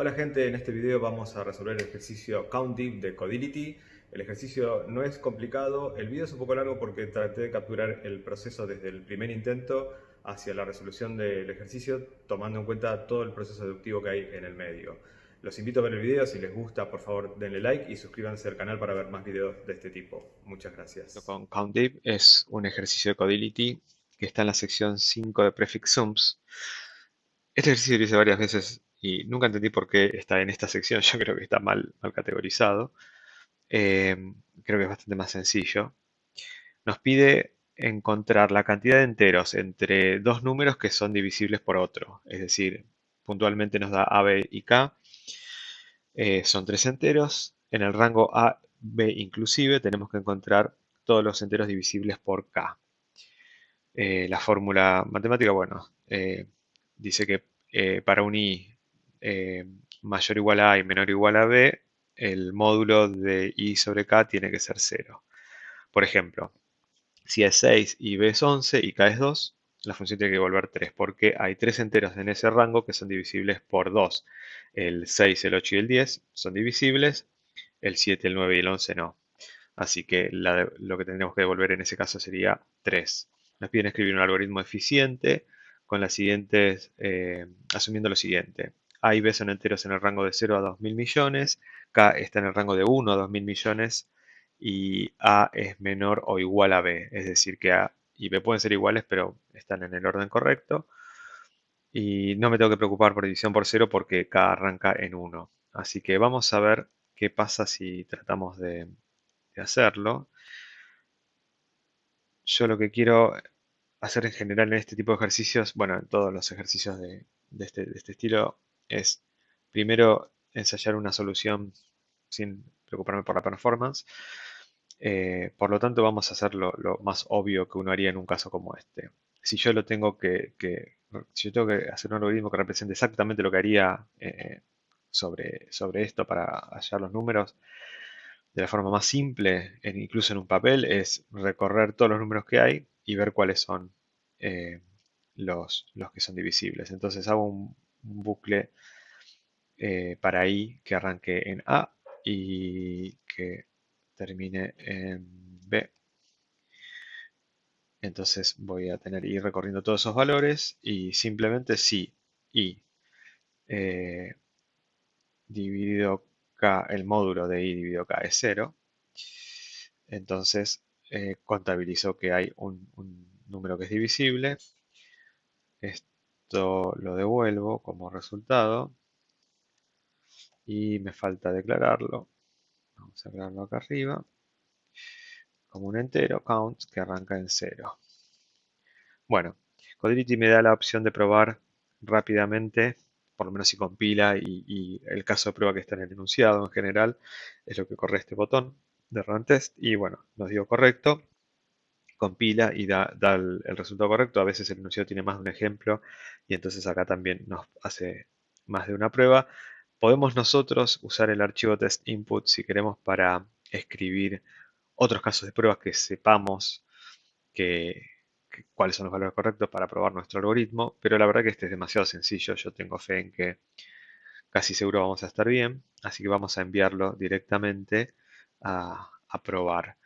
Hola gente, en este video vamos a resolver el ejercicio CountDeep de Codility. El ejercicio no es complicado, el video es un poco largo porque traté de capturar el proceso desde el primer intento hacia la resolución del ejercicio, tomando en cuenta todo el proceso deductivo que hay en el medio. Los invito a ver el video, si les gusta por favor denle like y suscríbanse al canal para ver más videos de este tipo. Muchas gracias. Con CountDeep es un ejercicio de Codility que está en la sección 5 de Prefix Sums. Este ejercicio lo hice varias veces y nunca entendí por qué está en esta sección. Yo creo que está mal categorizado. Eh, Creo que es bastante más sencillo. Nos pide encontrar la cantidad de enteros entre dos números que son divisibles por otro. Es decir, puntualmente nos da A, B y K. Son tres enteros. En el rango A, B inclusive tenemos que encontrar todos los enteros divisibles por K. La fórmula matemática, bueno, dice que para un i mayor o igual a y menor o igual a b, el módulo de i sobre k tiene que ser cero. Por ejemplo, si es 6 y b es 11 y k es 2, la función tiene que devolver 3 porque hay tres enteros en ese rango que son divisibles por 2. El 6, el 8 y el 10 son divisibles, el 7, el 9 y el 11 no. Así que lo que tendríamos que devolver en ese caso sería 3. Nos piden escribir un algoritmo eficiente con las siguientes, asumiendo lo siguiente. A y B son enteros en el rango de 0 a 2000 millones, K está en el rango de 1 a 2000 millones y A es menor o igual a B. Es decir, que A y B pueden ser iguales, pero están en el orden correcto. Y no me tengo que preocupar por división por 0 porque K arranca en 1. Así que vamos a ver qué pasa si tratamos de hacerlo. Yo lo que quiero hacer en general en este tipo de ejercicios, bueno, en todos los ejercicios de este estilo, es primero ensayar una solución sin preocuparme por la performance. Por lo tanto, vamos a hacer lo más obvio que uno haría en un caso como este. Si yo lo tengo si yo tengo que hacer un algoritmo que represente exactamente lo que haría sobre esto para hallar los números, de la forma más simple, incluso en un papel, es recorrer todos los números que hay y ver cuáles son eh, los que son divisibles. Entonces hago un bucle para i que arranque en A y que termine en B. Entonces voy a tener ir recorriendo todos esos valores y simplemente si i eh, dividido k, el módulo de i dividido k es cero, entonces contabilizo que hay un número que es divisible. Esto lo devuelvo como resultado y me falta declararlo. Vamos a declararlo acá arriba como un entero, count, que arranca en cero. Bueno, Codility me da la opción de probar rápidamente, por lo menos si compila y el caso de prueba que está en el enunciado en general, es lo que corre este botón de Run Test. Y bueno, nos dio correcto, compila y da el resultado correcto. A veces el enunciado tiene más de un ejemplo y entonces acá también nos hace más de una prueba. Podemos nosotros usar el archivo test input si queremos para escribir otros casos de pruebas que sepamos que, cuáles son los valores correctos para probar nuestro algoritmo, pero la verdad que este es demasiado sencillo. Yo tengo fe en que casi seguro vamos a estar bien, así que vamos a enviarlo directamente a probar.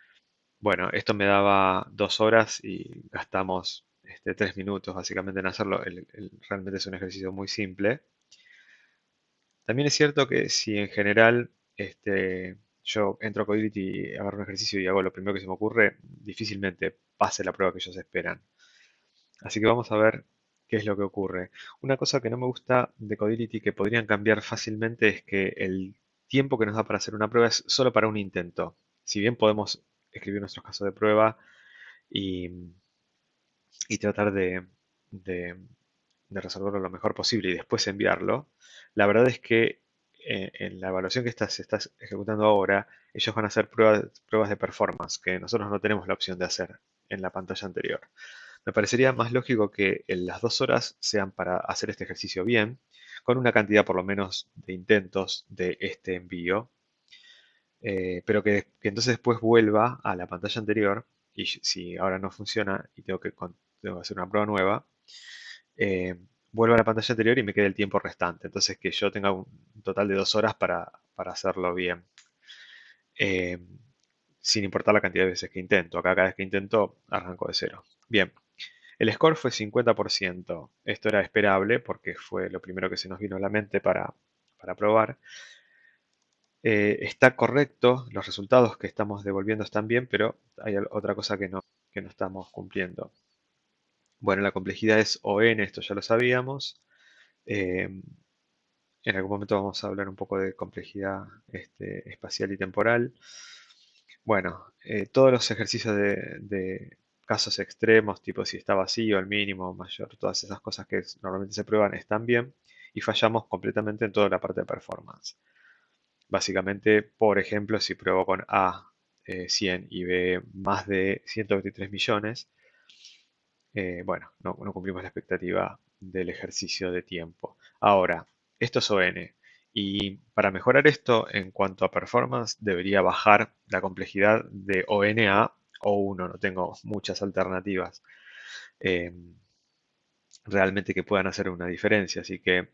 Bueno, esto me daba 2 horas y gastamos 3 minutos básicamente en hacerlo. Realmente es un ejercicio muy simple. También es cierto que si en general yo entro a Codility, agarro un ejercicio y hago lo primero que se me ocurre, difícilmente pase la prueba que ellos esperan. Así que vamos a ver qué es lo que ocurre. Una cosa que no me gusta de Codility que podrían cambiar fácilmente es que el tiempo que nos da para hacer una prueba es solo para un intento. Si bien podemos escribir nuestros casos de prueba y, y tratar de- de resolverlo lo mejor posible y después enviarlo, la verdad es que en la evaluación que se está ejecutando ahora, ellos van a hacer pruebas de performance que nosotros no tenemos la opción de hacer en la pantalla anterior. Me parecería más lógico que las 2 horas sean para hacer este ejercicio bien, con una cantidad por lo menos de intentos de este envío, pero que entonces después vuelva a la pantalla anterior y si ahora no funciona y tengo que hacer una prueba nueva, eh, vuelva a la pantalla anterior y me quede el tiempo restante. Entonces que yo tenga un total de 2 horas para hacerlo bien. Eh, Sin importar la cantidad de veces que intento. Acá cada vez que intento arranco de cero. Bien, el score fue 50%. Esto era esperable porque fue lo primero que se nos vino a la mente para probar. Está correcto, los resultados que estamos devolviendo están bien, pero hay otra cosa que no estamos cumpliendo. Bueno, la complejidad es ON, esto ya lo sabíamos. Eh, en algún momento vamos a hablar un poco de complejidad espacial y temporal. Bueno, todos los ejercicios de casos extremos, tipo si está vacío, el mínimo, mayor, todas esas cosas que normalmente se prueban están bien y fallamos completamente en toda la parte de performance. Básicamente, por ejemplo, si pruebo con A 100 y B más de 123 millones, bueno, no cumplimos la expectativa del ejercicio de tiempo. Ahora, esto es ON. Y para mejorar esto en cuanto a performance, debería bajar la complejidad de ON a O1. No tengo muchas alternativas eh, realmente que puedan hacer una diferencia. Así que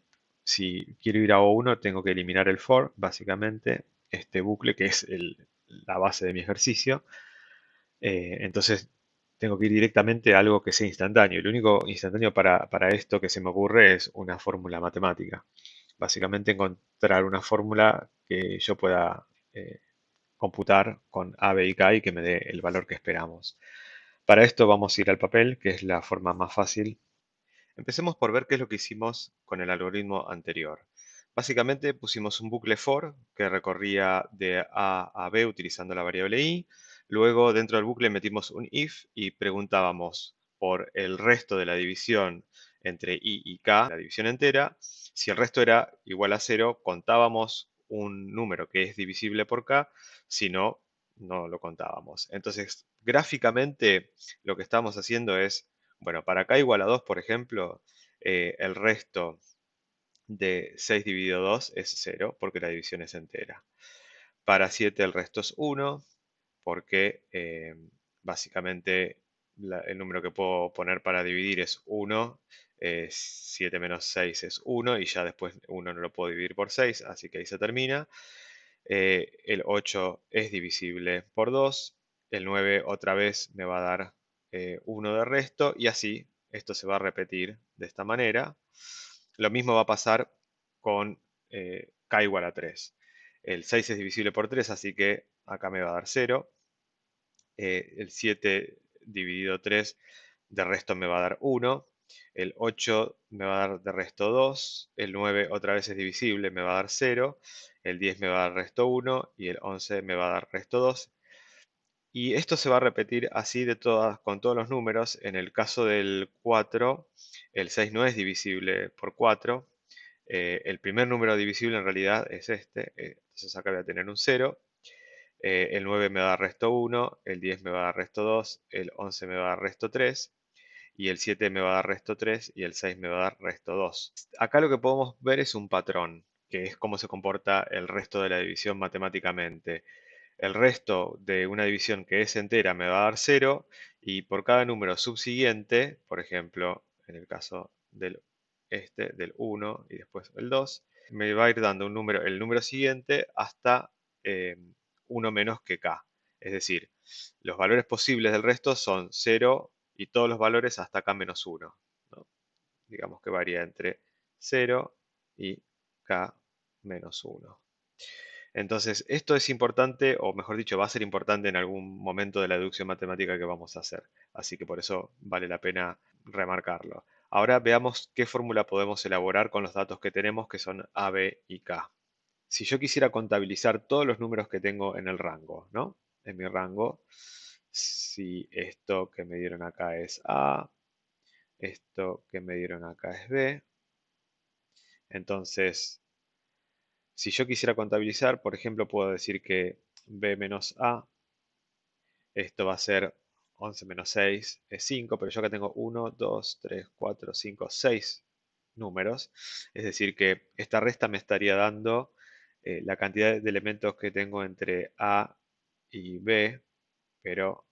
si quiero ir a O1, tengo que eliminar el for, básicamente, este bucle que es la base de mi ejercicio. Entonces tengo que ir directamente a algo que sea instantáneo. Lo único instantáneo para esto que se me ocurre es una fórmula matemática. Básicamente encontrar una fórmula que yo pueda computar con A, B y K y que me dé el valor que esperamos. Para esto vamos a ir al papel, que es la forma más fácil. Empecemos por ver qué es lo que hicimos con el algoritmo anterior. Básicamente pusimos un bucle for que recorría de A a B utilizando la variable i. Luego dentro del bucle metimos un if y preguntábamos por el resto de la división entre i y k, la división entera. Si el resto era igual a 0, contábamos un número que es divisible por k, si no, no lo contábamos. Entonces, gráficamente lo que estamos haciendo es, bueno, para k igual a 2, por ejemplo, el resto de 6 dividido 2 es 0, porque la división es entera. Para 7 el resto es 1, porque básicamente el número que puedo poner para dividir es 1. 7 menos 6 es 1 y ya después 1 no lo puedo dividir por 6, así que ahí se termina. El 8 es divisible por 2. El 9 otra vez me va a dar 1 de resto y así esto se va a repetir de esta manera. Lo mismo va a pasar con k igual a 3. El 6 es divisible por 3, así que acá me va a dar 0. El 7 dividido 3 de resto me va a dar 1. El 8 me va a dar de resto 2. El 9 otra vez es divisible, me va a dar 0. El 10 me va a dar resto 1. Y el 11 me va a dar resto 2. Y esto se va a repetir así con todos los números. En el caso del 4, el 6 no es divisible por 4. El primer número divisible en realidad es este. Entonces acá voy a tener un 0. El 9 me va a dar resto 1, el 10 me va a dar resto 2, el 11 me va a dar resto 3, y el 7 me va a dar resto 3, y el 6 me va a dar resto 2. Acá lo que podemos ver es un patrón, que es cómo se comporta el resto de la división matemáticamente. El resto de una división que es entera me va a dar 0, y por cada número subsiguiente, por ejemplo, en el caso del 1 y después el 2, me va a ir dando el número siguiente hasta 1 menos que k. Es decir, los valores posibles del resto son 0 y todos los valores hasta k menos 1, ¿no? Digamos que varía entre 0 y k menos 1. Entonces, esto es importante, o mejor dicho, va a ser importante en algún momento de la deducción matemática que vamos a hacer. Así que por eso vale la pena remarcarlo. Ahora veamos qué fórmula podemos elaborar con los datos que tenemos, que son A, B y K. Si yo quisiera contabilizar todos los números que tengo en el rango, ¿no? En mi rango, si esto que me dieron acá es A, esto que me dieron acá es B, entonces si yo quisiera contabilizar, por ejemplo, puedo decir que B menos A, esto va a ser 11 menos 6, es 5, pero yo acá tengo 1, 2, 3, 4, 5, 6 números. Es decir, que esta resta me estaría dando la cantidad de elementos que tengo entre A y B, pero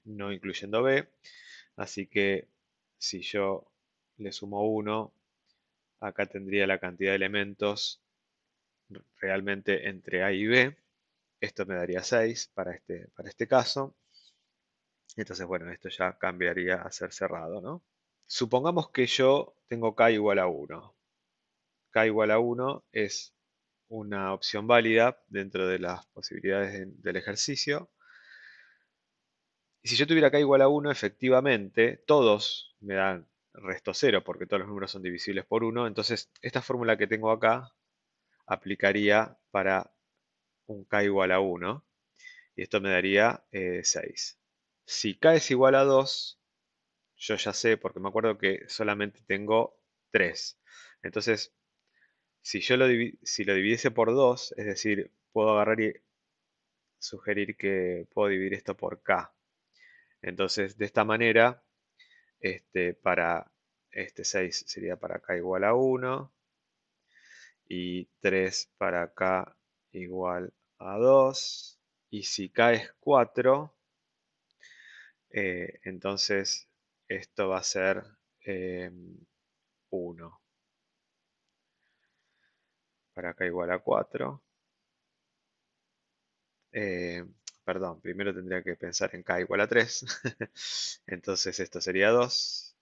no incluyendo B. Así que si yo le sumo 1 Acá tendría la cantidad de elementos realmente entre A y B. Esto me daría 6 para este caso. Entonces, bueno, esto ya cambiaría a ser cerrado, ¿no? Supongamos que yo tengo k igual a 1. K igual a 1 es una opción válida dentro de las posibilidades del ejercicio. Y si yo tuviera k igual a 1, efectivamente, todos me dan resto 0 porque todos los números son divisibles por 1. Entonces, esta fórmula que tengo acá aplicaría para un k igual a 1. Y esto me daría 6. Si k es igual a 2, yo ya sé, porque me acuerdo que solamente tengo 3. Entonces, si lo dividiese por 2, es decir, puedo agarrar y sugerir que puedo dividir esto por k. Entonces, de esta manera, para este 6 sería para k igual a 1 y 3 para k igual a 2. Y si k es 4, entonces esto va a ser 1 para k igual a 4. Eh, Perdón, primero tendría que pensar en k igual a 3. Entonces esto sería 2.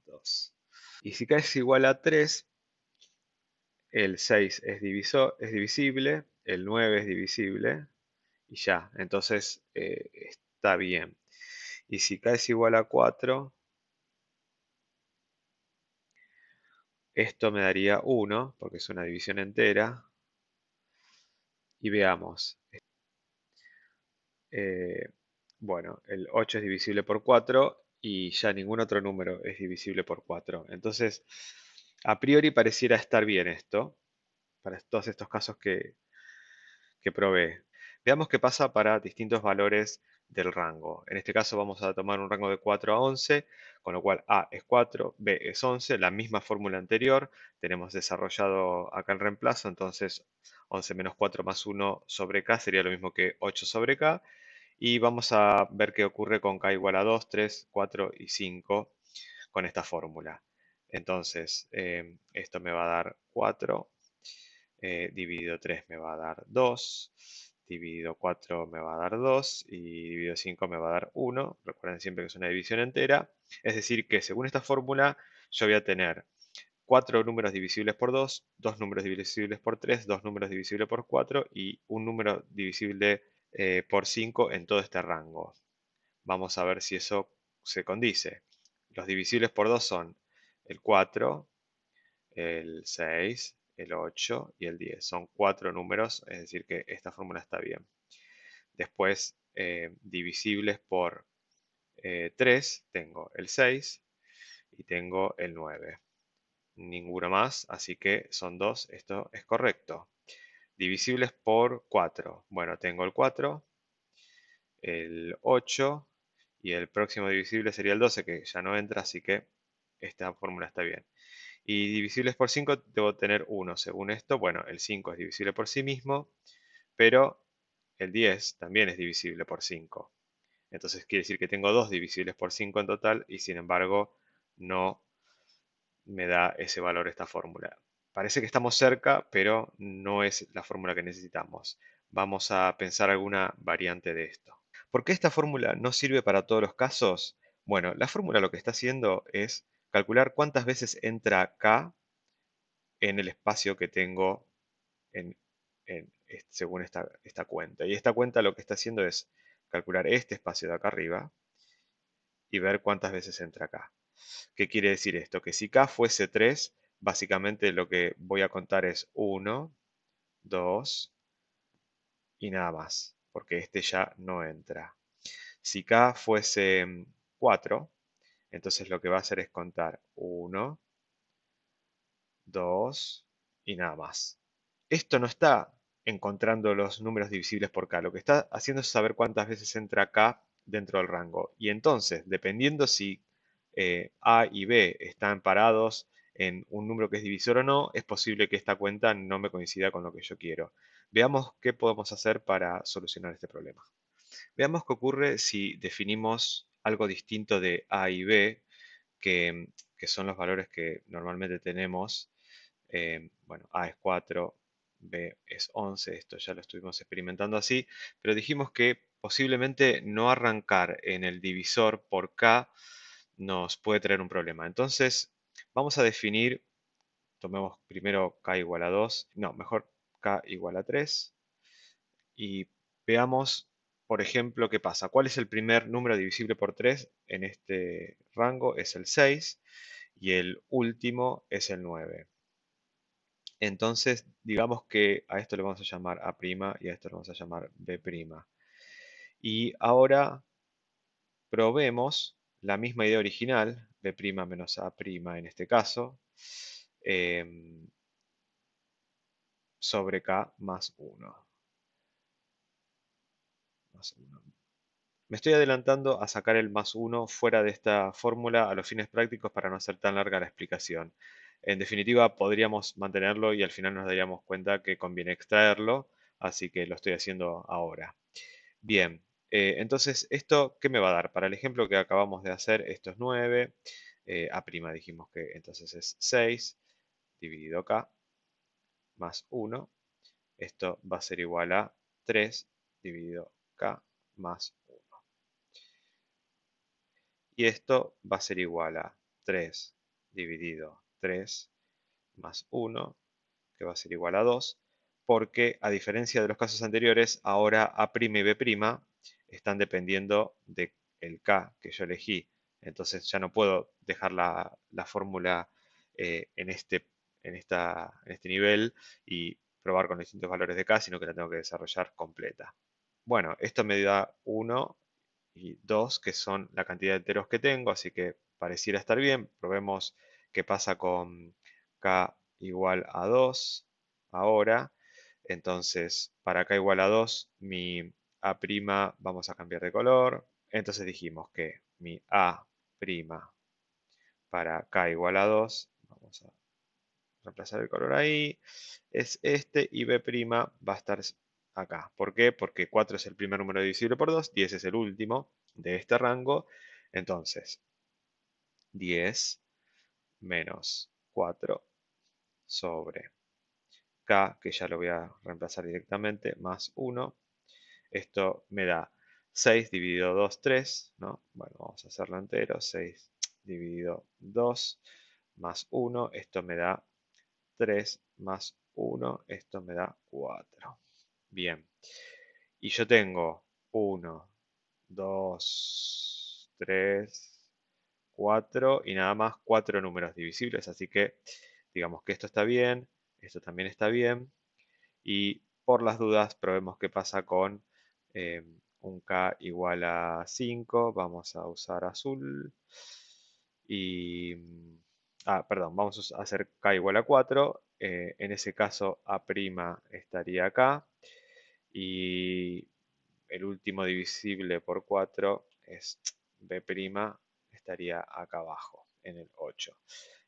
2. Y si k es igual a 3, el 6 es divisible, el 9 es divisible y ya. Entonces está bien. Y si k es igual a 4, esto me daría 1, porque es una división entera. Y veamos. Eh, bueno, el 8 es divisible por 4 y ya ningún otro número es divisible por 4. Entonces, a priori pareciera estar bien esto, para todos estos casos que probé. Veamos qué pasa para distintos valores del rango. En este caso vamos a tomar un rango de 4 a 11, con lo cual A es 4, B es 11, la misma fórmula anterior. Tenemos desarrollado acá el reemplazo, entonces 11 menos 4 más 1 sobre K sería lo mismo que 8 sobre K. Y vamos a ver qué ocurre con k igual a 2, 3, 4 y 5 con esta fórmula. Entonces, esto me va a dar 4, dividido 3 me va a dar 2, dividido 4 me va a dar 2 y dividido 5 me va a dar 1. Recuerden siempre que es una división entera. Es decir, que según esta fórmula, yo voy a tener 4 números divisibles por 2, 2 números divisibles por 3, 2 números divisibles por 4 y un número divisible por 5 en todo este rango. Vamos a ver si eso se condice. Los divisibles por 2 son el 4, el 6, el 8 y el 10. Son 4 números, es decir que esta fórmula está bien. Después, divisibles por 3, tengo el 6 y tengo el 9. Ninguno más, así que son 2, esto es correcto. Divisibles por 4, bueno, tengo el 4, el 8 y el próximo divisible sería el 12, que ya no entra, así que esta fórmula está bien. Y divisibles por 5 debo tener 1. Según esto, bueno, el 5 es divisible por sí mismo, pero el 10 también es divisible por 5. Entonces quiere decir que tengo 2 divisibles por 5 en total y sin embargo no me da ese valor esta fórmula. Parece que estamos cerca, pero no es la fórmula que necesitamos. Vamos a pensar alguna variante de esto. ¿Por qué esta fórmula no sirve para todos los casos? Bueno, la fórmula lo que está haciendo es calcular cuántas veces entra K en el espacio que tengo en, según esta cuenta. Y esta cuenta lo que está haciendo es calcular este espacio de acá arriba y ver cuántas veces entra acá. ¿Qué quiere decir esto? Que si K fuese 3, básicamente lo que voy a contar es 1, 2 y nada más, porque este ya no entra. Si K fuese 4, entonces lo que va a hacer es contar 1, 2 y nada más. Esto no está encontrando los números divisibles por K, lo que está haciendo es saber cuántas veces entra K dentro del rango. Y entonces, dependiendo si A y B están parados en un número que es divisor o no, es posible que esta cuenta no me coincida con lo que yo quiero. Veamos qué podemos hacer para solucionar este problema. Veamos qué ocurre si definimos algo distinto de A y B, que que son los valores que normalmente tenemos. Bueno, A es 4, B es 11, esto ya lo estuvimos experimentando así, pero dijimos que posiblemente no arrancar en el divisor por K nos puede traer un problema. Entonces, vamos a definir, tomemos primero K igual a 2, no, mejor K igual a 3, y veamos, por ejemplo, qué pasa. ¿Cuál es el primer número divisible por 3 en este rango? Es el 6 y el último es el 9. Entonces, digamos que a esto le vamos a llamar A' y a esto le vamos a llamar B'. Y ahora probemos la misma idea original, B' menos A' en este caso, em, sobre K más 1. Me estoy adelantando a sacar el más 1 fuera de esta fórmula a los fines prácticos para no hacer tan larga la explicación. En definitiva, podríamos mantenerlo y al final nos daríamos cuenta que conviene extraerlo, así que lo estoy haciendo ahora. Bien, entonces, ¿esto qué me va a dar? Para el ejemplo que acabamos de hacer, esto es 9, A' dijimos que entonces es 6, dividido K, más 1. Esto va a ser igual a 3 dividido K más 1. Y esto va a ser igual a 3 dividido 3 más 1, que va a ser igual a 2, porque a diferencia de los casos anteriores, ahora A' y B' están dependiendo del K que yo elegí. Entonces ya no puedo dejar la fórmula en este nivel y probar con distintos valores de K, sino que la tengo que desarrollar completa. Bueno, esto me da 1 y 2, que son la cantidad de enteros que tengo, así que pareciera estar bien. Probemos qué pasa con K igual a 2 ahora. Entonces, para K igual a 2, mi A', vamos a cambiar de color. Entonces dijimos que mi A' para K igual a 2, vamos a reemplazar el color ahí, es este, y B' va a estar acá. ¿Por qué? Porque 4 es el primer número divisible por 2, 10 es el último de este rango. Entonces, 10 menos 4 sobre K, que ya lo voy a reemplazar directamente, más 1. Esto me da 6 dividido 2, 3, ¿no? Bueno, vamos a hacerlo entero. 6 dividido 2 más 1. Esto me da 3 más 1, esto me da 4. Bien. Y yo tengo 1, 2, 3, 4 y nada más 4 números divisibles. Así que digamos que esto está bien, esto también está bien. Y por las dudas probemos qué pasa con un K igual a 5. Vamos a usar azul. Y perdón, vamos a hacer K igual a 4. En ese caso A' estaría acá. Y el último divisible por 4 es B', estaría acá abajo, en el 8.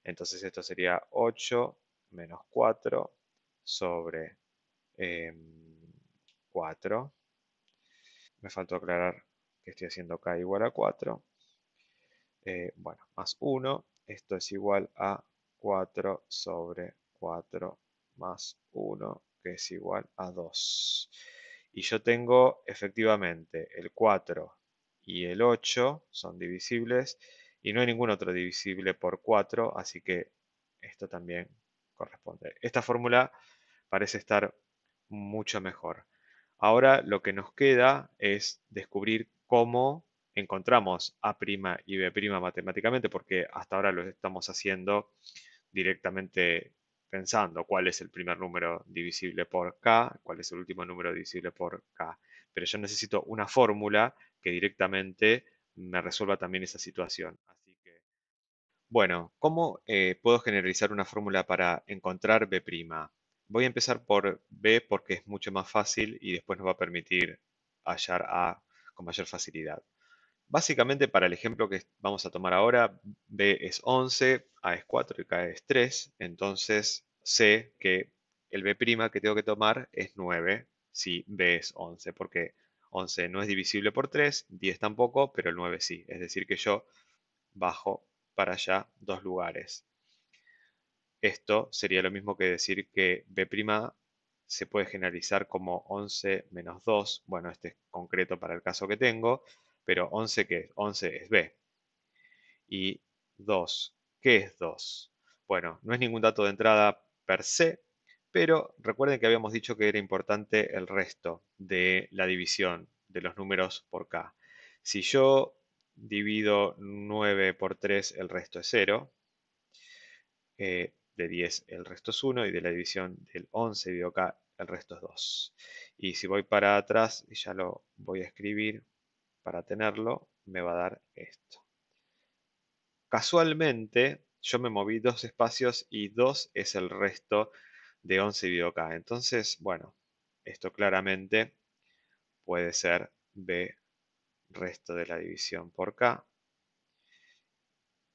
Entonces esto sería 8 menos 4 sobre 4. Me faltó aclarar que estoy haciendo K igual a 4. Bueno, más 1. Esto es igual a 4 sobre 4 más 1, que es igual a 2. Y yo tengo efectivamente el 4 y el 8 son divisibles y no hay ningún otro divisible por 4, así que esto también corresponde. Esta fórmula parece estar mucho mejor. Ahora lo que nos queda es descubrir cómo encontramos A' y B' matemáticamente, porque hasta ahora lo estamos haciendo directamente pensando cuál es el primer número divisible por K, cuál es el último número divisible por K. Pero yo necesito una fórmula que directamente me resuelva también esa situación. Así que, bueno, ¿cómo puedo generalizar una fórmula para encontrar B'? Voy a empezar por B porque es mucho más fácil y después nos va a permitir hallar A con mayor facilidad. Básicamente, para el ejemplo que vamos a tomar ahora, B es 11, A es 4 y K es 3. Entonces sé que el B' que tengo que tomar es 9 si B es 11, porque 11 no es divisible por 3, 10 tampoco, pero el 9 sí. Es decir, que yo bajo para allá 2 lugares. Esto sería lo mismo que decir que B' se puede generalizar como 11 menos 2. Bueno, este es concreto para el caso que tengo, pero 11, ¿qué es? 11 es B. Y 2, ¿qué es 2? Bueno, no es ningún dato de entrada per se, pero recuerden que habíamos dicho que era importante el resto de la división de los números por K. Si yo divido 9 por 3, el resto es 0. De 10 el resto es 1 y de la división del 11 dividido K el resto es 2. Y si voy para atrás, y ya lo voy a escribir para tenerlo, me va a dar esto. Casualmente, yo me moví 2 espacios y 2 es el resto de 11 dividido K. Entonces, bueno, esto claramente puede ser B resto de la división por K.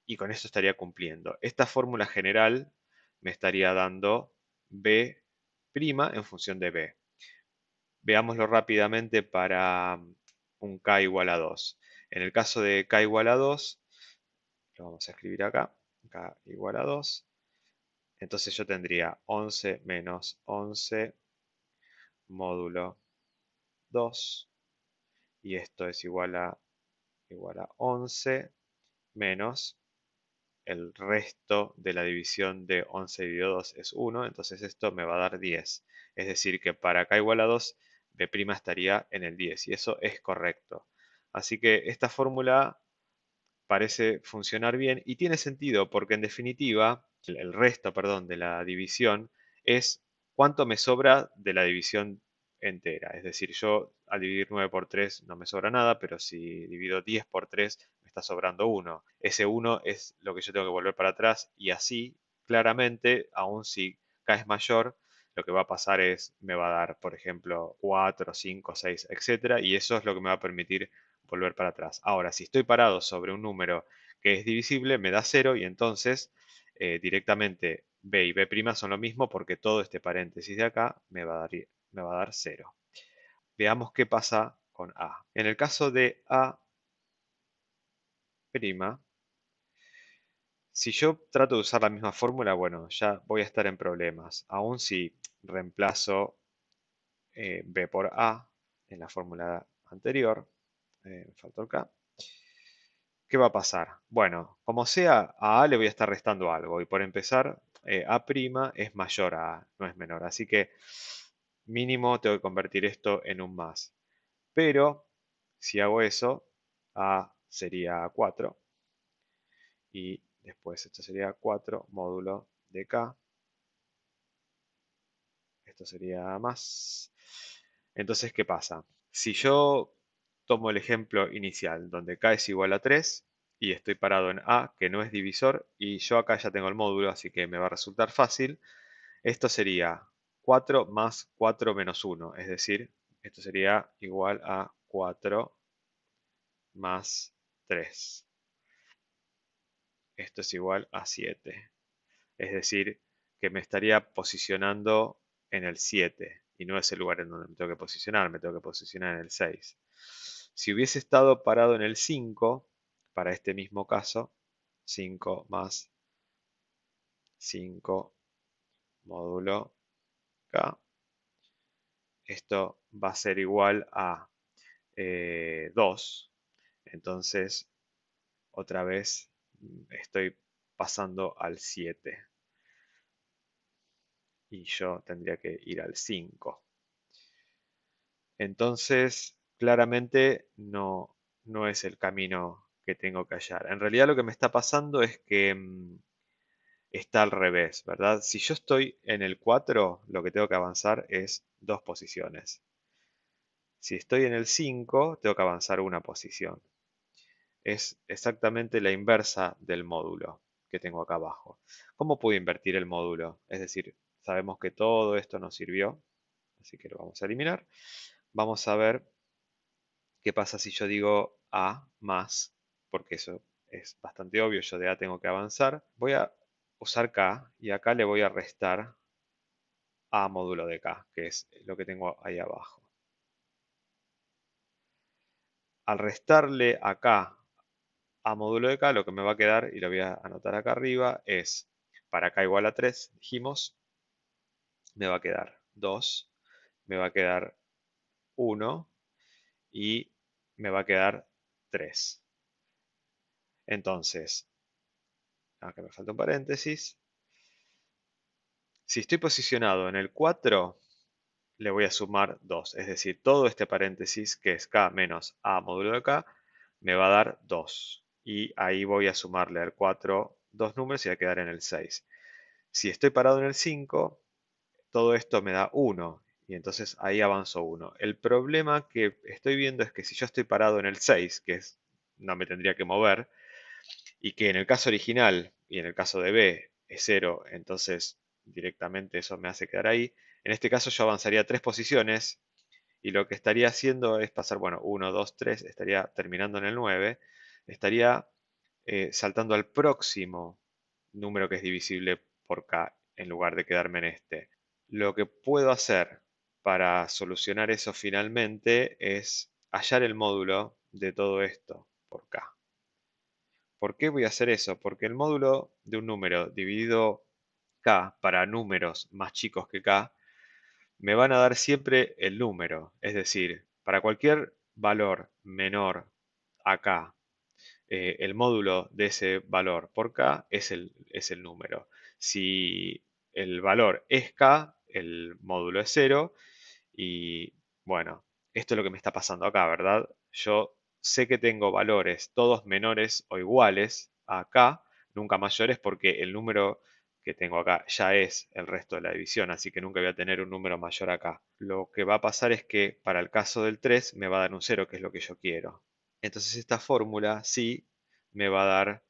Y con esto estaría cumpliendo. Esta fórmula general me estaría dando B' en función de B. Veámoslo rápidamente para un K igual a 2. En el caso de K igual a 2, lo vamos a escribir acá, K igual a 2. Entonces yo tendría 11 menos 11 módulo 2. Y esto es igual a 11 menos el resto de la división de 11 dividido 2 es 1, entonces esto me va a dar 10. Es decir, que para K igual a 2, B' estaría en el 10, y eso es correcto. Así que esta fórmula parece funcionar bien y tiene sentido porque en definitiva el resto, perdón, de la división es cuánto me sobra de la división entera. Es decir, yo al dividir 9 por 3 no me sobra nada, pero si divido 10 por 3 me está sobrando 1. Ese 1 es lo que yo tengo que volver para atrás y así claramente, aun si K es mayor, lo que va a pasar es, me va a dar, por ejemplo, 4, 5, 6, etcétera, y eso es lo que me va a permitir volver para atrás. Ahora, si estoy parado sobre un número que es divisible, me da 0 y entonces directamente B y B' son lo mismo porque todo este paréntesis de acá me va a dar 0. Veamos qué pasa con A. En el caso de A', si yo trato de usar la misma fórmula, bueno, ya voy a estar en problemas. Aún si reemplazo B por A en la fórmula anterior, me faltó acá. ¿Qué va a pasar? Bueno, como sea, a A le voy a estar restando algo. Y por empezar, A' es mayor a A, no es menor. Así que mínimo tengo que convertir esto en un más. Pero si hago eso, A sería 4. Y después esto sería 4 módulo de K. Esto sería más. Entonces, ¿qué pasa? Si yo tomo el ejemplo inicial, donde K es igual a 3 y estoy parado en A, que no es divisor, y yo acá ya tengo el módulo, así que me va a resultar fácil, esto sería 4 más 4 menos 1, es decir, esto sería igual a 4 más 3. Esto es igual a 7. Es decir, que me estaría posicionando en el 7 y no es el lugar en donde me tengo que posicionar, me tengo que posicionar en el 6. Si hubiese estado parado en el 5, para este mismo caso, 5 más 5 módulo K, esto va a ser igual a 2. Entonces, otra vez estoy pasando al 7 y yo tendría que ir al 5. Entonces, claramente no es el camino que tengo que hallar. En realidad lo que me está pasando es que está al revés, ¿verdad? Si yo estoy en el 4, lo que tengo que avanzar es 2 posiciones. Si estoy en el 5, tengo que avanzar una posición. Es exactamente la inversa del módulo que tengo acá abajo. ¿Cómo puedo invertir el módulo? Es decir, sabemos que todo esto nos sirvió, así que lo vamos a eliminar. Vamos a ver qué pasa si yo digo A más, porque eso es bastante obvio, yo de A tengo que avanzar. Voy a usar K y acá le voy a restar A módulo de K, que es lo que tengo ahí abajo. Al restarle acá a módulo de k, lo que me va a quedar, y lo voy a anotar acá arriba, es para k igual a 3, dijimos, me va a quedar 2, me va a quedar 1 y me va a quedar 3. Entonces, acá me falta un paréntesis. Si estoy posicionado en el 4, le voy a sumar 2. Es decir, todo este paréntesis, que es k menos a módulo de k, me va a dar 2. Y ahí voy a sumarle al 4 dos números y va a quedar en el 6. Si estoy parado en el 5, todo esto me da 1. Y entonces ahí avanzo 1. El problema que estoy viendo es que si yo estoy parado en el 6, que es, no me tendría que mover, y que en el caso original y en el caso de B es 0, entonces directamente eso me hace quedar ahí. En este caso yo avanzaría 3 posiciones y lo que estaría haciendo es pasar, bueno, 1, 2, 3, estaría terminando en el 9, estaría saltando al próximo número que es divisible por k en lugar de quedarme en este. Lo que puedo hacer para solucionar eso finalmente es hallar el módulo de todo esto por k. ¿Por qué voy a hacer eso? Porque el módulo de un número dividido k para números más chicos que k me van a dar siempre el número. Es decir, para cualquier valor menor a k, el módulo de ese valor por k es el número. Si el valor es k, el módulo es 0 y bueno, esto es lo que me está pasando acá, ¿verdad? Yo sé que tengo valores todos menores o iguales a k, nunca mayores porque el número que tengo acá ya es el resto de la división, así que nunca voy a tener un número mayor acá. Lo que va a pasar es que para el caso del 3 me va a dar un 0, que es lo que yo quiero. Entonces esta fórmula sí me va a dar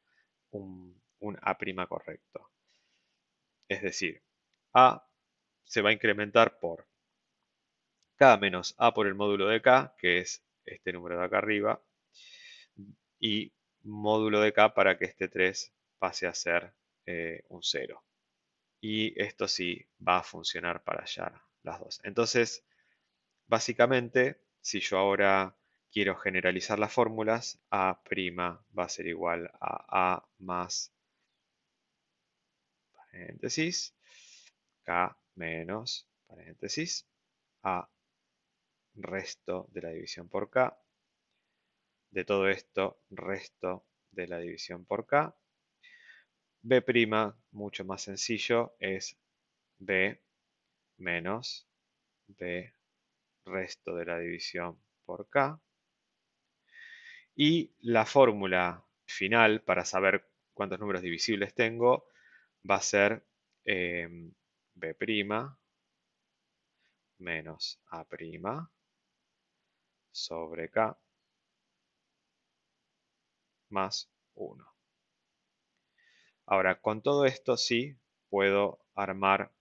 un A' correcto. Es decir, A se va a incrementar por k menos a por el módulo de k, que es este número de acá arriba, y módulo de k para que este 3 pase a ser un 0. Y esto sí va a funcionar para hallar las dos. Entonces, básicamente, si yo ahora quiero generalizar las fórmulas, A' va a ser igual a más paréntesis, k menos paréntesis, a resto de la división por k, de todo esto, resto de la división por k. B', mucho más sencillo, es B menos B resto de la división por k. Y la fórmula final para saber cuántos números divisibles tengo va a ser B' menos A' sobre k más 1. Ahora, con todo esto sí puedo armar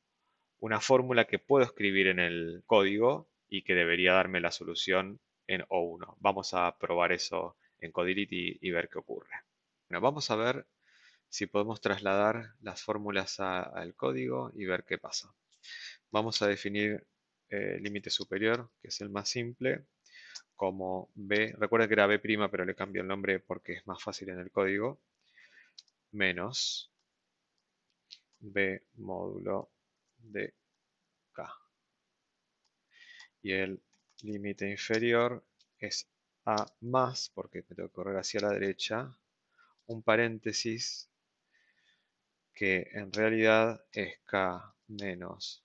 una fórmula que puedo escribir en el código y que debería darme la solución en O1. Vamos a probar eso en Codility y ver qué ocurre. Bueno, vamos a ver si podemos trasladar las fórmulas al código y ver qué pasa. Vamos a definir límite superior, que es el más simple, como B. Recuerda que era B', pero le cambio el nombre porque es más fácil en el código. Menos B módulo de K. Y el límite inferior es A más, porque me tengo que correr hacia la derecha, un paréntesis que en realidad es K menos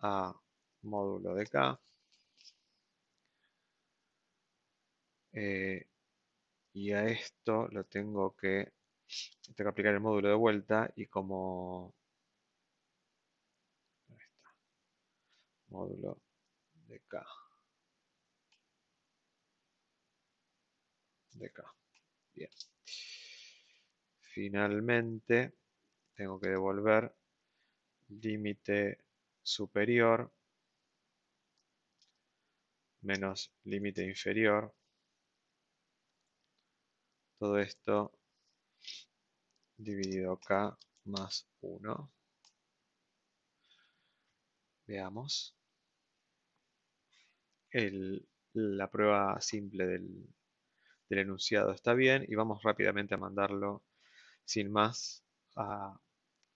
A módulo de K. Y a esto lo tengo que aplicar el módulo de vuelta y como ahí está, módulo de K, de K. Bien. Finalmente tengo que devolver límite superior menos límite inferior. Todo esto dividido K más 1. Veamos. La prueba simple del enunciado está bien y vamos rápidamente a mandarlo sin más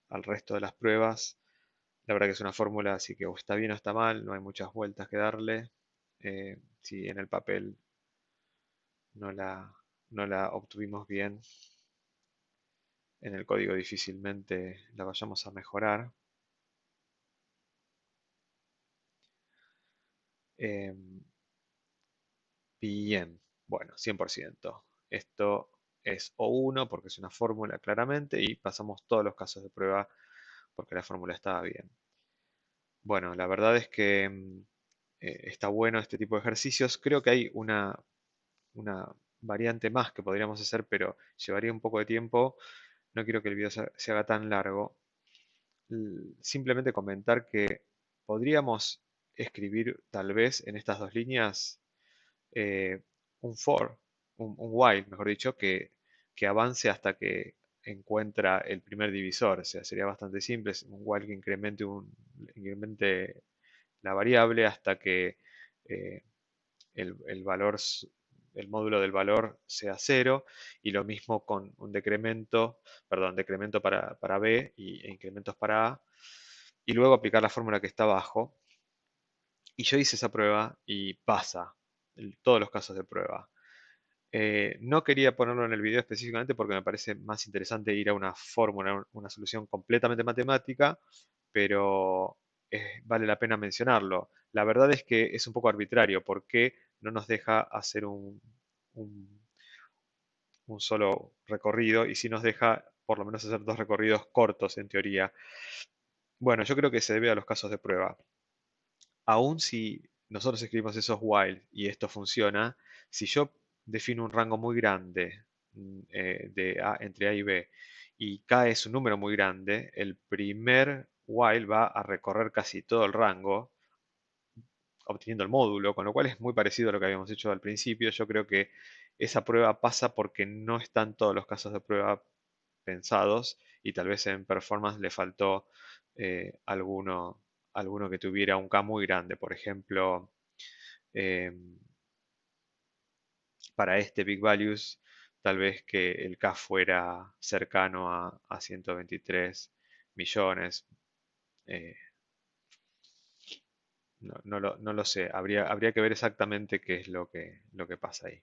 al resto de las pruebas. La verdad que es una fórmula, así que o está bien o está mal, no hay muchas vueltas que darle. Si en el papel no la, no la obtuvimos bien, en el código difícilmente la vayamos a mejorar. Em, Bien, bueno, 100%. Esto es O1 porque es una fórmula claramente y pasamos todos los casos de prueba porque la fórmula estaba bien. Bueno, la verdad es que está bueno este tipo de ejercicios. Creo que hay una variante más que podríamos hacer, pero llevaría un poco de tiempo. No quiero que el video se haga tan largo. Simplemente comentar que podríamos escribir tal vez en estas dos líneas eh, un for, un while, mejor dicho, que avance hasta que encuentra el primer divisor. O sea, sería bastante simple, es un while que incremente la variable hasta que eh, el valor, el módulo del valor sea cero, y lo mismo con un decremento, perdón, decremento para B e incrementos para A, y luego aplicar la fórmula que está abajo. Y yo hice esa prueba y pasa todos los casos de prueba. No quería ponerlo en el video específicamente porque me parece más interesante ir a una fórmula, una solución completamente matemática, pero vale la pena mencionarlo. La verdad es que es un poco arbitrario porque no nos deja hacer un- un solo recorrido y sí nos deja por lo menos hacer dos recorridos cortos en teoría. Bueno, yo creo que se debe a los casos de prueba. Aún si nosotros escribimos esos while y esto funciona, si yo defino un rango muy grande entre A y B y K es un número muy grande, el primer while va a recorrer casi todo el rango obteniendo el módulo, con lo cual es muy parecido a lo que habíamos hecho al principio. Yo creo que esa prueba pasa porque no están todos los casos de prueba pensados y tal vez en performance le faltó alguno que tuviera un K muy grande. Por ejemplo, em, para este Big Values, tal vez que el K fuera cercano a 123 millones. eh, no lo sé, habría que ver exactamente qué es lo que pasa ahí.